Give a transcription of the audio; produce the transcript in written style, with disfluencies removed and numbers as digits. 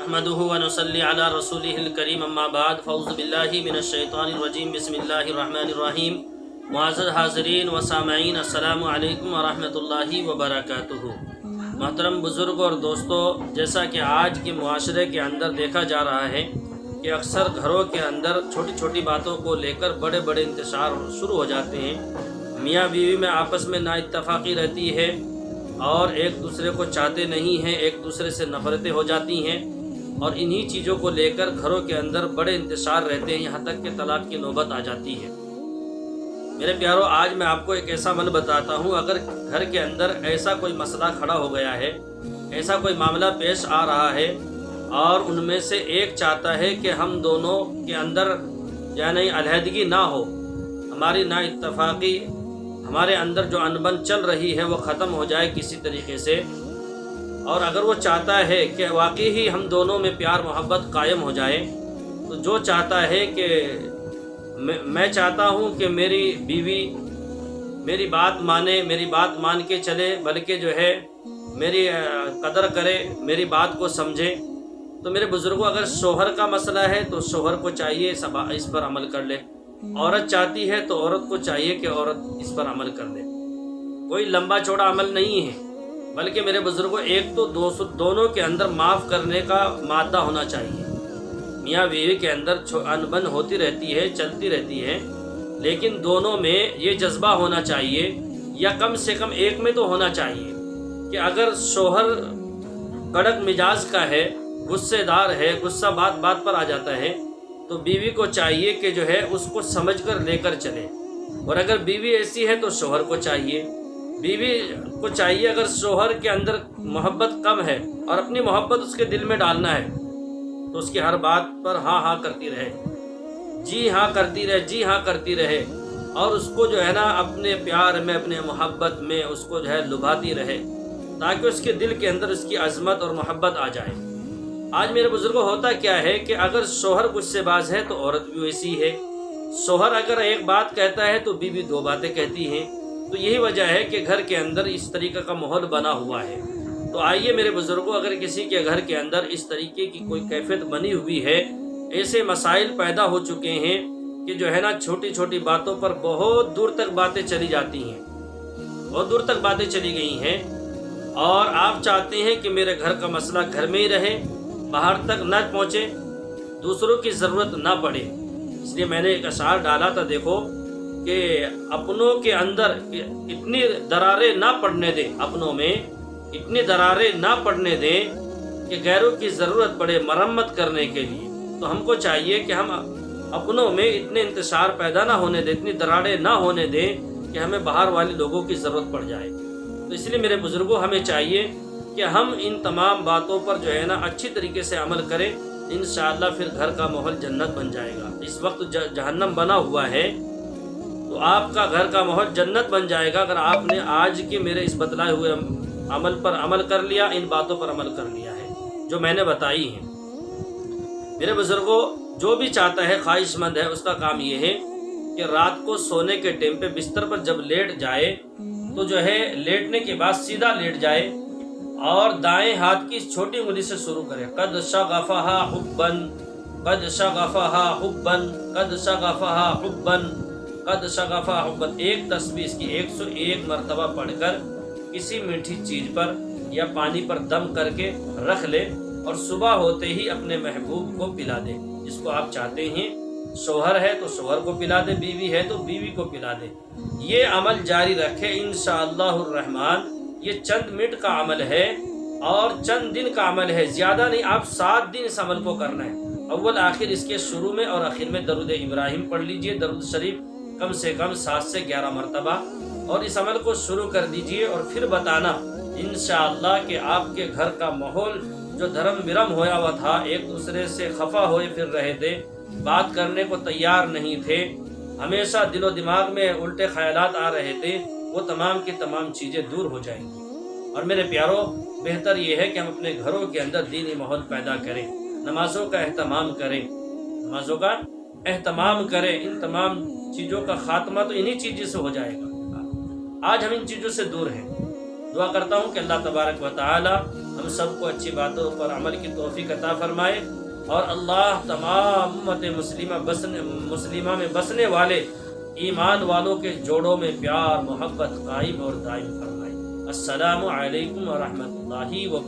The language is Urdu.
نحمده ونصلي على رسوله الكريم اما بعد فاعوذ بالله من الشیطان الرجیم بسم اللہ الرحمن الرحیم معزز حاضرین و سامعین السلام علیکم ورحمۃ اللہ وبرکاتہ۔ محترم بزرگ اور دوستو، جیسا کہ آج کے معاشرے کے اندر دیکھا جا رہا ہے کہ اکثر گھروں کے اندر چھوٹی چھوٹی باتوں کو لے کر بڑے بڑے انتشار شروع ہو جاتے ہیں۔ میاں بیوی میں آپس میں نا اتفاقی رہتی ہے اور ایک دوسرے کو چاہتے نہیں ہیں، ایک دوسرے سے نفرتیں ہو جاتی ہیں اور انہی چیزوں کو لے کر گھروں کے اندر بڑے انتشار رہتے ہیں، یہاں تک کہ طلاق کی نوبت آ جاتی ہے۔ میرے پیارو، آج میں آپ کو ایک ایسا عمل بتاتا ہوں، اگر گھر کے اندر ایسا کوئی مسئلہ کھڑا ہو گیا ہے، ایسا کوئی معاملہ پیش آ رہا ہے اور ان میں سے ایک چاہتا ہے کہ ہم دونوں کے اندر یعنی علیحدگی نہ ہو، ہماری نا اتفاقی، ہمارے اندر جو انبن چل رہی ہے وہ ختم ہو جائے کسی طریقے سے، اور اگر وہ چاہتا ہے کہ واقعی ہی ہم دونوں میں پیار محبت قائم ہو جائے، تو جو چاہتا ہے کہ میں چاہتا ہوں کہ میری بیوی میری بات مانے، میری بات مان کے چلے، بلکہ جو ہے میری قدر کرے، میری بات کو سمجھے، تو میرے بزرگوں اگر شوہر کا مسئلہ ہے تو شوہر کو چاہیے اس پر عمل کر لے، عورت چاہتی ہے تو عورت کو چاہیے کہ عورت اس پر عمل کر دے۔ کوئی لمبا چوڑا عمل نہیں ہے، بلکہ میرے بزرگوں ایک تو دونوں کے اندر معاف کرنے کا مادہ ہونا چاہیے۔ میاں بیوی کے اندر انبن ہوتی رہتی ہے، چلتی رہتی ہے، لیکن دونوں میں یہ جذبہ ہونا چاہیے، یا کم سے کم ایک میں تو ہونا چاہیے کہ اگر شوہر کڑک مزاج کا ہے، غصے دار ہے، غصہ بات بات پر آ جاتا ہے، تو بیوی کو چاہیے کہ جو ہے اس کو سمجھ کر لے کر چلے، اور اگر بیوی ایسی ہے تو شوہر کو چاہیے، اگر شوہر کے اندر محبت کم ہے اور اپنی محبت اس کے دل میں ڈالنا ہے تو اس کی ہر بات پر ہاں ہاں کرتی رہے، جی ہاں کرتی رہے، اور اس کو جو ہے نا اپنے پیار میں، اپنے محبت میں اس کو جو ہے لبھاتی رہے، تاکہ اس کے دل کے اندر اس کی عظمت اور محبت آ جائے۔ آج میرے بزرگوں ہوتا کیا ہے کہ اگر شوہر غصے باز ہے تو عورت بھی ویسی ہے، شوہر اگر ایک بات کہتا ہے تو بیوی دو باتیں کہتی ہیں، تو یہی وجہ ہے کہ گھر کے اندر اس طریقے کا ماحول بنا ہوا ہے۔ تو آئیے میرے بزرگوں، اگر کسی کے گھر کے اندر اس طریقے کی کوئی کیفیت بنی ہوئی ہے، ایسے مسائل پیدا ہو چکے ہیں کہ جو ہے نا چھوٹی چھوٹی باتوں پر بہت دور تک باتیں چلی جاتی ہیں، بہت دور تک باتیں چلی گئی ہیں، اور آپ چاہتے ہیں کہ میرے گھر کا مسئلہ گھر میں ہی رہے، باہر تک نہ پہنچے، دوسروں کی ضرورت نہ پڑے۔ اس لیے میں نے ایک اشعار ڈالا تھا، دیکھو کہ اپنوں کے اندر اتنی دراریں نہ پڑنے دیں، اپنوں میں اتنی دراریں نہ پڑنے دیں کہ غیروں کی ضرورت پڑے مرمت کرنے کے لیے۔ تو ہم کو چاہیے کہ ہم اپنوں میں اتنے انتشار پیدا نہ ہونے دیں، اتنی دراریں نہ ہونے دیں کہ ہمیں باہر والے لوگوں کی ضرورت پڑ جائے۔ تو اس لیے میرے بزرگوں ہمیں چاہیے کہ ہم ان تمام باتوں پر جو ہے نا اچھی طریقے سے عمل کریں، انشاءاللہ پھر گھر کا ماحول جنت بن جائے گا۔ اس وقت جہنم بنا ہوا ہے، تو آپ کا گھر کا ماحول جنت بن جائے گا اگر آپ نے آج کے میرے اس بتلائے ہوئے عمل پر عمل کر لیا، ان باتوں پر عمل کر لیا ہے جو میں نے بتائی ہیں۔ میرے بزرگوں، جو بھی چاہتا ہے، خواہش مند ہے، اس کا کام یہ ہے کہ رات کو سونے کے ٹائم پہ بستر پر جب لیٹ جائے تو جو ہے لیٹنے کے بعد سیدھا لیٹ جائے اور دائیں ہاتھ کی چھوٹی انگلی سے شروع کرے، قد شغفہا حبن، قد شغفہا حبن، قد شغفہا حبن، قد شغفہا حبن۔ ایک تسبیح اس کی 101 مرتبہ پڑھ کر کسی میٹھی چیز پر یا پانی پر دم کر کے رکھ لے، اور صبح ہوتے ہی اپنے محبوب کو پلا دے، جس کو آپ چاہتے ہیں۔ شوہر ہے تو شوہر کو پلا دے، بیوی ہے تو بیوی کو پلا دے۔ یہ عمل جاری رکھے انشاءاللہ الرحمن۔ یہ چند منٹ کا عمل ہے اور چند دن کا عمل ہے، زیادہ نہیں، آپ 7 دن اس عمل کو کرنا ہے۔ اول آخر اس کے شروع میں اور آخر میں درود ابراہیم پڑھ لیجئے، درود شریف کم سے کم 7 سے 11 مرتبہ، اور اس عمل کو شروع کر دیجئے، اور پھر بتانا انشاءاللہ کہ آپ کے گھر کا ماحول جو دھرم برم ہویا ہوا تھا، ایک دوسرے سے خفا ہوئے پھر رہے تھے، بات کرنے کو تیار نہیں تھے، ہمیشہ دل و دماغ میں الٹے خیالات آ رہے تھے، وہ تمام کی تمام چیزیں دور ہو جائیں گی۔ اور میرے پیاروں، بہتر یہ ہے کہ ہم اپنے گھروں کے اندر دینی ماحول پیدا کریں، نمازوں کا اہتمام کریں، ان تمام چیزوں کا خاتمہ تو انہی چیزوں سے ہو جائے گا۔ آج ہم ان چیزوں سے دور ہیں۔ دعا کرتا ہوں کہ اللہ تبارک و تعالی ہم ہم سب کو اچھی باتوں پر عمل کی توفیق عطا فرمائے، اور اللہ تمام امت مسلمہ میں بسنے والے ایمان والوں کے جوڑوں میں پیار محبت قائم اور دائم فرمائے۔ السلام علیکم ورحمۃ اللہ وبرکاتہ۔